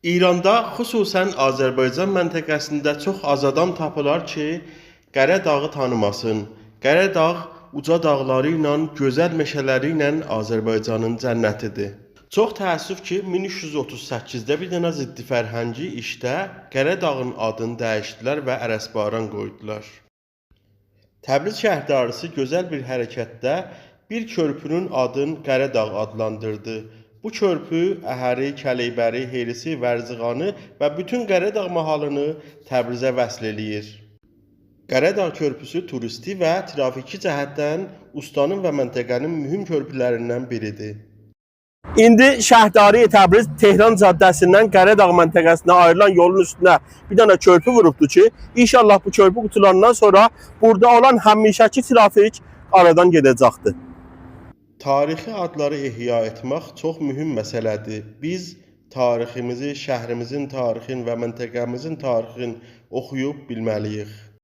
İranda, xüsusən Azərbaycan məntəqəsində çox az adam tapılar ki, Qaradağı tanımasın. Qaradağ uca dağları ilə, gözəl meşələri ilə Azərbaycanın cənnətidir. Çox təəssüf ki, 1338-də bir dənə ziddi fərhəngi işdə Qaradağın adını dəyişdilər və Ərəsbaran qoydular. Təbriz şəhərdarısı gözəl bir hərəkətdə bir körpünün adını Qaradağ adlandırdı. Bu körpü Əhəri, Kəleybəri, Helisi, Vərzıqanı və bütün Qaradağ mahalını Təbrizə vəsl eləyir. Qaradağ körpüsü turisti və trafiki cəhətdən ustanın və məntəqənin mühüm körpülərindən biridir. İndi Şəhdari Təbriz Tehran caddəsindən Qaradağ məntəqəsinə ayrılan yolun üstünə bir dənə körpü vurubdu ki, inşallah bu körpü qutulandan sonra burada olan həmişəki trafik aradan gedəcəkdir. Tarixi adları ihya etmək çox mühüm məsələdir. Biz tariximizi, şəhrimizin tarixini və məntəqəmizin tarixini oxuyub bilməliyik.